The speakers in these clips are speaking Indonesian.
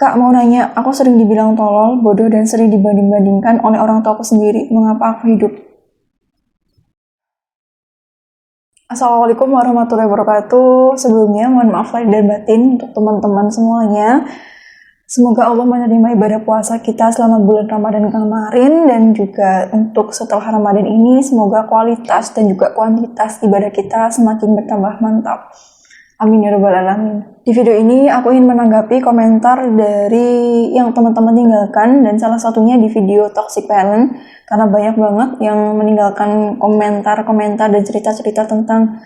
Kak, mau nanya, aku sering dibilang tolol, bodoh, dan sering dibanding-bandingkan oleh orang tuaku sendiri. Mengapa aku hidup? Assalamualaikum warahmatullahi wabarakatuh. Sebelumnya, mohon maaf lahir dan batin untuk teman-teman semuanya. Semoga Allah menerima ibadah puasa kita selama bulan Ramadan kemarin, dan juga untuk setelah Ramadan ini, semoga kualitas dan juga kuantitas ibadah kita semakin bertambah mantap. Amin ya rabbal alamin. Di video ini aku ingin menanggapi komentar dari yang teman-teman tinggalkan, dan salah satunya di video Toxic Parent, karena banyak banget yang meninggalkan komentar-komentar dan cerita-cerita tentang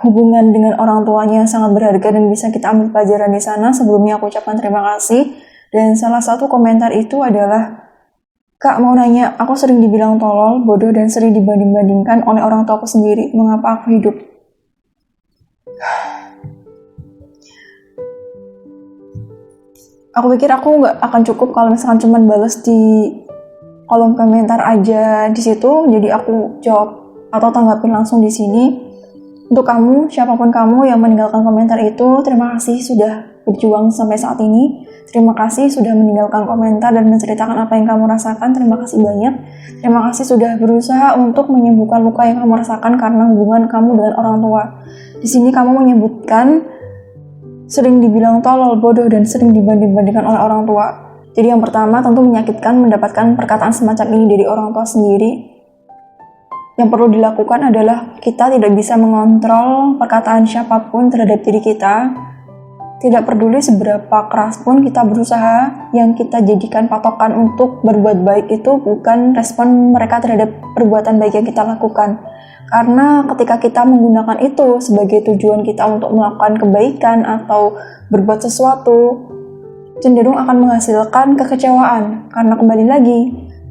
hubungan dengan orang tuanya yang sangat berharga dan bisa kita ambil pelajaran di sana. Sebelumnya aku ucapkan terima kasih. Dan salah satu komentar itu adalah, Kak, mau nanya, aku sering dibilang tolol, bodoh, dan sering dibanding-bandingkan oleh orang tuaku sendiri. Mengapa aku hidup? Aku pikir aku nggak akan cukup kalau misalkan cuman bales di kolom komentar aja di situ, jadi aku jawab atau tanggapin langsung di sini. Untuk kamu, siapapun kamu yang meninggalkan komentar itu, terima kasih sudah berjuang sampai saat ini. Terima kasih sudah meninggalkan komentar dan menceritakan apa yang kamu rasakan. Terima kasih banyak. Terima kasih sudah berusaha untuk menyembuhkan luka yang kamu rasakan karena hubungan kamu dengan orang tua. Di sini kamu menyebutkan sering dibilang tolol, bodoh, dan sering dibanding-bandingkan oleh orang tua. Jadi yang pertama tentu menyakitkan mendapatkan perkataan semacam ini dari orang tua sendiri. Yang perlu dilakukan adalah kita tidak bisa mengontrol perkataan siapapun terhadap diri kita. Tidak peduli seberapa keras pun kita berusaha, yang kita jadikan patokan untuk berbuat baik itu bukan respon mereka terhadap perbuatan baik yang kita lakukan. Karena ketika kita menggunakan itu sebagai tujuan kita untuk melakukan kebaikan atau berbuat sesuatu, cenderung akan menghasilkan kekecewaan. Karena kembali lagi,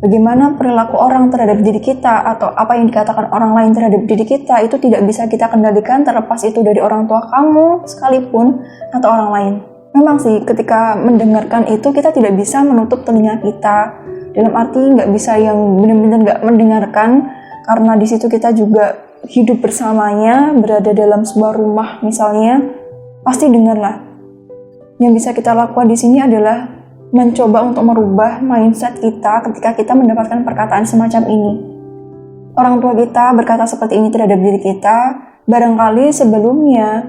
bagaimana perilaku orang terhadap diri kita atau apa yang dikatakan orang lain terhadap diri kita itu tidak bisa kita kendalikan, terlepas itu dari orang tua kamu sekalipun atau orang lain. Memang sih ketika mendengarkan itu kita tidak bisa menutup telinga kita, dalam arti nggak bisa yang benar-benar nggak mendengarkan, karena di situ kita juga hidup bersamanya, berada dalam sebuah rumah misalnya, pasti dengarlah. Yang bisa kita lakukan di sini adalah mencoba untuk merubah mindset kita ketika kita mendapatkan perkataan semacam ini. Orang tua kita berkata seperti ini terhadap diri kita, barangkali sebelumnya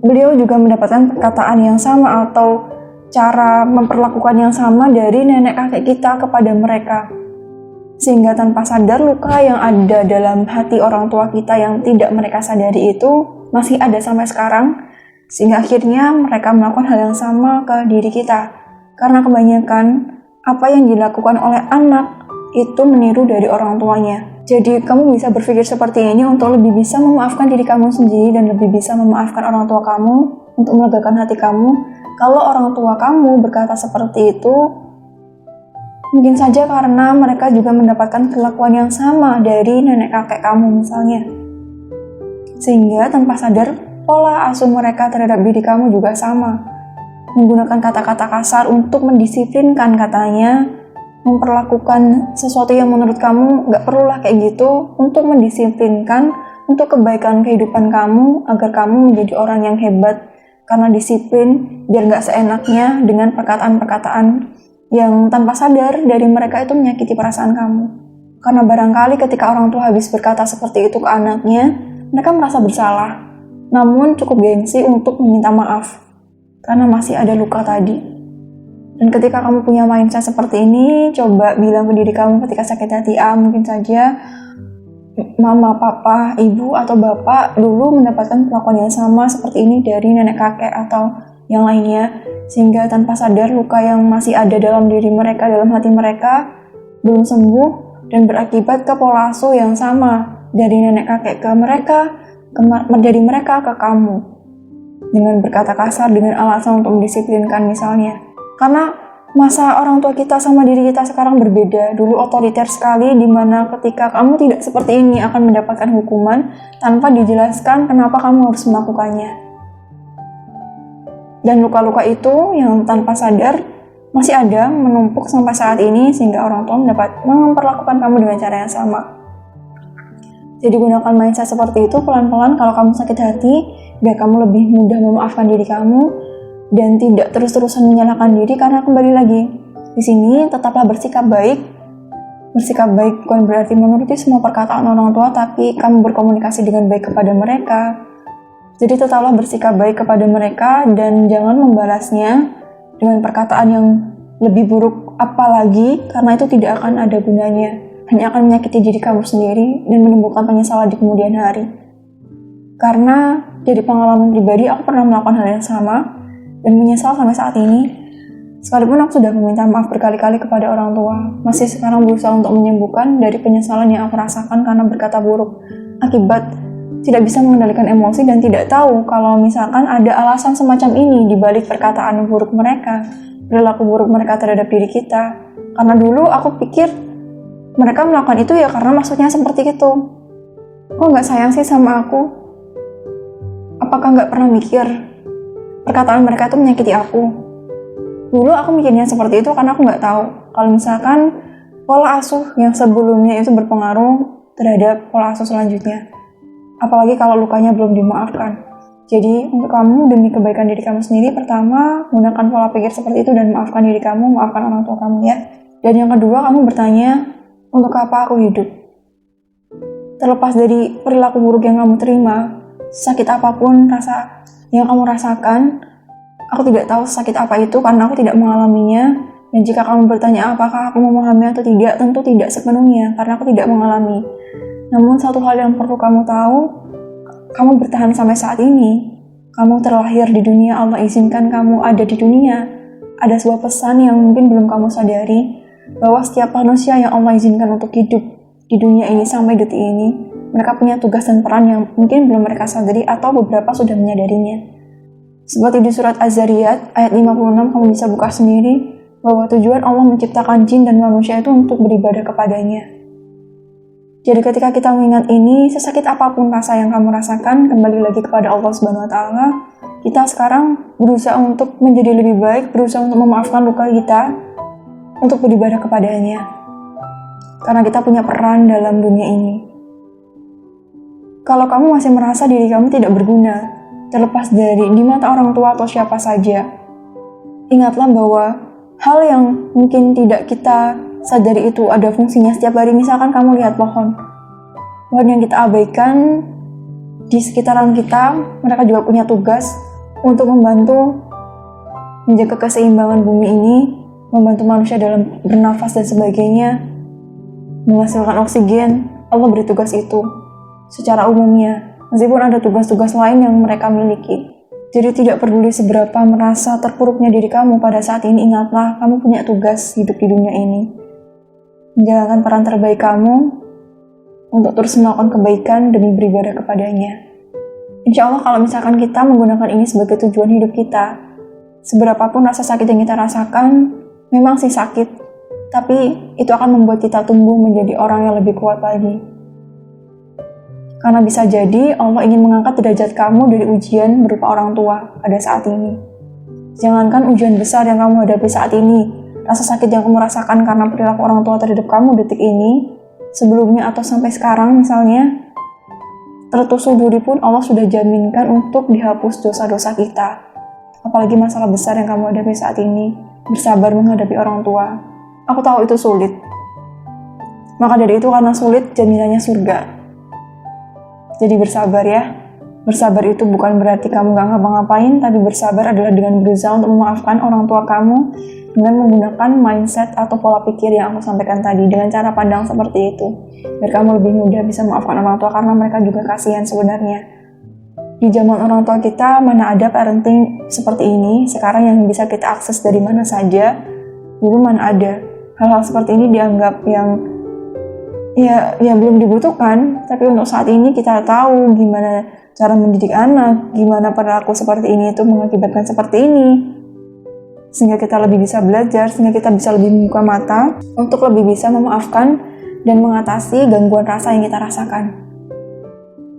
beliau juga mendapatkan perkataan yang sama atau cara memperlakukan yang sama dari nenek kakek kita kepada mereka. Sehingga tanpa sadar luka yang ada dalam hati orang tua kita yang tidak mereka sadari itu masih ada sampai sekarang, sehingga akhirnya mereka melakukan hal yang sama ke diri kita. Karena kebanyakan apa yang dilakukan oleh anak itu meniru dari orang tuanya. Jadi kamu bisa berpikir seperti ini untuk lebih bisa memaafkan diri kamu sendiri dan lebih bisa memaafkan orang tua kamu untuk melegakan hati kamu. Kalau orang tua kamu berkata seperti itu, mungkin saja karena mereka juga mendapatkan kelakuan yang sama dari nenek kakek kamu misalnya. Sehingga tanpa sadar, pola asuh mereka terhadap diri kamu juga sama. Menggunakan kata-kata kasar untuk mendisiplinkan katanya, memperlakukan sesuatu yang menurut kamu gak perlulah kayak gitu, untuk mendisiplinkan, untuk kebaikan kehidupan kamu, agar kamu menjadi orang yang hebat. Karena disiplin, biar gak seenaknya dengan perkataan-perkataan yang tanpa sadar dari mereka itu menyakiti perasaan kamu. Karena barangkali ketika orang tua habis berkata seperti itu ke anaknya, mereka merasa bersalah, namun cukup gengsi untuk meminta maaf, karena masih ada luka tadi. Dan ketika kamu punya mindset seperti ini, coba bilang ke diri kamu ketika sakit hati, mungkin saja mama, papa, ibu, atau bapak dulu mendapatkan perlakuan yang sama seperti ini dari nenek kakek atau yang lainnya, sehingga tanpa sadar luka yang masih ada dalam diri mereka, dalam hati mereka belum sembuh dan berakibat ke pola asuh yang sama dari nenek kakek ke mereka, dari mereka ke kamu, dengan berkata kasar dengan alasan untuk mendisiplinkan misalnya. Karena masa orang tua kita sama diri kita sekarang berbeda. Dulu otoriter sekali, dimana ketika kamu tidak seperti ini akan mendapatkan hukuman tanpa dijelaskan kenapa kamu harus melakukannya. Dan luka-luka itu yang tanpa sadar masih ada menumpuk sampai saat ini, sehingga orang tua memperlakukan kamu dengan cara yang sama. Jadi gunakan mindset seperti itu pelan-pelan kalau kamu sakit hati, biar kamu lebih mudah memaafkan diri kamu. dan tidak terus-terusan menyalahkan diri, karena kembali lagi di sini tetaplah bersikap baik. Bersikap baik bukan berarti menuruti semua perkataan orang tua, tapi kamu berkomunikasi dengan baik kepada mereka. Jadi tetaplah bersikap baik kepada mereka dan jangan membalasnya dengan perkataan yang lebih buruk apalagi, karena itu tidak akan ada gunanya. Hanya akan menyakiti diri kamu sendiri dan menimbulkan penyesalan di kemudian hari. Karena dari pengalaman pribadi, aku pernah melakukan hal yang sama dan menyesal sampai saat ini. Sekalipun aku sudah meminta maaf berkali-kali kepada orang tua, masih sekarang berusaha untuk menyembuhkan dari penyesalan yang aku rasakan karena berkata buruk. Akibat tidak bisa mengendalikan emosi dan tidak tahu kalau misalkan ada alasan semacam ini di balik perkataan buruk mereka, perilaku buruk mereka terhadap diri kita. Karena dulu aku pikir mereka melakukan itu ya karena maksudnya seperti itu. Kok nggak sayang sih sama aku? Apakah nggak pernah mikir perkataan mereka itu menyakiti aku? Dulu aku mikirnya seperti itu karena aku nggak tahu kalau misalkan pola asuh yang sebelumnya itu berpengaruh terhadap pola asuh selanjutnya. Apalagi kalau lukanya belum dimaafkan. Jadi untuk kamu, demi kebaikan diri kamu sendiri, pertama gunakan pola pikir seperti itu dan maafkan diri kamu, maafkan orang tua kamu ya. Dan yang kedua, kamu bertanya, untuk apa aku hidup? Terlepas dari perilaku buruk yang kamu terima, sakit apapun rasa yang kamu rasakan, aku tidak tahu sakit apa itu karena aku tidak mengalaminya. Dan jika kamu bertanya apakah aku memahami atau tidak, tentu tidak sepenuhnya karena aku tidak mengalami. Namun satu hal yang perlu kamu tahu, kamu bertahan sampai saat ini. Kamu terlahir di dunia, Allah izinkan kamu ada di dunia. Ada sebuah pesan yang mungkin belum kamu sadari, bahwa setiap manusia yang Allah izinkan untuk hidup di dunia ini sampai detik ini, mereka punya tugas dan peran yang mungkin belum mereka sadari atau beberapa sudah menyadarinya. Seperti di surat Az-Zariyat ayat 56, kamu bisa buka sendiri, bahwa tujuan Allah menciptakan jin dan manusia itu untuk beribadah kepadanya. Jadi ketika kita mengingat ini, sesakit apapun rasa yang kamu rasakan, kembali lagi kepada Allah Subhanahu wa Ta'ala. Kita sekarang berusaha untuk menjadi lebih baik, berusaha untuk memaafkan luka kita, untuk beribadah kepadanya. Karena kita punya peran dalam dunia ini. Kalau kamu masih merasa diri kamu tidak berguna, terlepas dari di mata orang tua atau siapa saja, ingatlah bahwa hal yang mungkin tidak kita sadari itu ada fungsinya setiap hari. Misalkan kamu lihat pohon yang kita abaikan di sekitaran kita, mereka juga punya tugas untuk membantu menjaga keseimbangan bumi ini, membantu manusia dalam bernafas dan sebagainya, menghasilkan oksigen. Allah beri tugas itu secara umumnya, meskipun ada tugas-tugas lain yang mereka miliki. Jadi tidak peduli seberapa merasa terpuruknya diri kamu pada saat ini, ingatlah kamu punya tugas hidup di dunia ini. Menjalankan peran terbaik kamu untuk terus melakukan kebaikan demi beribadah kepadanya. Insya Allah kalau misalkan kita menggunakan ini sebagai tujuan hidup kita, seberapapun rasa sakit yang kita rasakan, memang sih sakit, tapi itu akan membuat kita tumbuh menjadi orang yang lebih kuat lagi. Karena bisa jadi Allah ingin mengangkat derajat kamu dari ujian berupa orang tua pada saat ini. Jangankan ujian besar yang kamu hadapi saat ini, rasa sakit yang kamu rasakan karena perilaku orang tua terhadap kamu detik ini, sebelumnya atau sampai sekarang misalnya, tertusuk duri pun Allah sudah jaminkan untuk dihapus dosa-dosa kita. Apalagi masalah besar yang kamu hadapi saat ini, bersabar menghadapi orang tua. Aku tahu itu sulit. Maka dari itu karena sulit, jaminannya surga. Jadi bersabar ya. Bersabar itu bukan berarti kamu gak ngapa-ngapain, tapi bersabar adalah dengan berusaha untuk memaafkan orang tua kamu dengan menggunakan mindset atau pola pikir yang aku sampaikan tadi, dengan cara pandang seperti itu. Biar kamu lebih mudah bisa memaafkan orang tua karena mereka juga kasihan sebenarnya. Di zaman orang tua kita, mana ada parenting seperti ini, sekarang yang bisa kita akses dari mana saja, dulu mana ada. Hal-hal seperti ini dianggap yang belum dibutuhkan, tapi untuk saat ini kita tahu gimana cara mendidik anak, gimana perilaku seperti ini itu mengakibatkan seperti ini, sehingga kita lebih bisa belajar, sehingga kita bisa lebih membuka mata untuk lebih bisa memaafkan dan mengatasi gangguan rasa yang kita rasakan.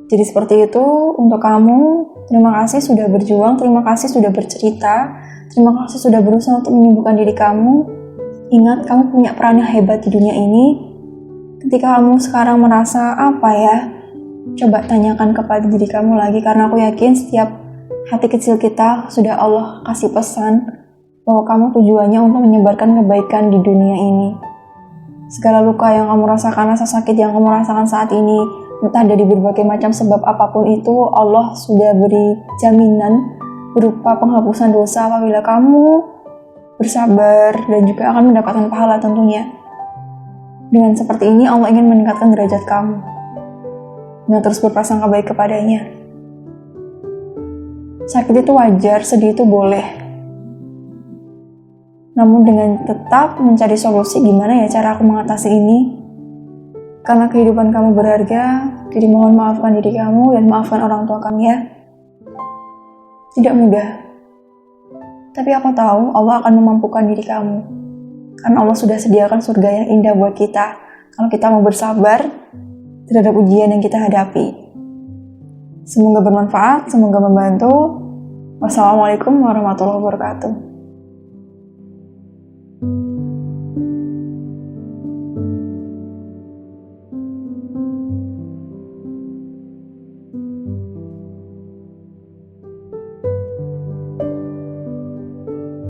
Jadi seperti itu untuk kamu. Terima kasih sudah berjuang, terima kasih sudah bercerita, terima kasih sudah berusaha untuk menyembuhkan diri kamu. Ingat, kamu punya peran yang hebat di dunia ini. Ketika kamu sekarang merasa apa ya, coba tanyakan kepada diri kamu lagi, karena aku yakin setiap hati kecil kita sudah Allah kasih pesan bahwa kamu tujuannya untuk menyebarkan kebaikan di dunia ini. Segala luka yang kamu rasakan, rasa sakit yang kamu rasakan saat ini, entah dari berbagai macam sebab apapun itu, Allah sudah beri jaminan berupa penghapusan dosa apabila kamu bersabar dan juga akan mendapatkan pahala tentunya. Dengan seperti ini Allah ingin meningkatkan derajat kamu dan terus berprasangka baik kepadanya. Sakit itu wajar, sedih itu boleh. Namun dengan tetap mencari solusi gimana ya cara aku mengatasi ini. Karena kehidupan kamu berharga, jadi mohon maafkan diri kamu dan maafkan orang tua kamu ya. Tidak mudah. Tapi aku tahu Allah akan memampukan diri kamu. Karena Allah sudah sediakan surga yang indah buat kita. Kalau kita mau bersabar terhadap ujian yang kita hadapi. Semoga bermanfaat, semoga membantu. Wassalamualaikum warahmatullahi wabarakatuh.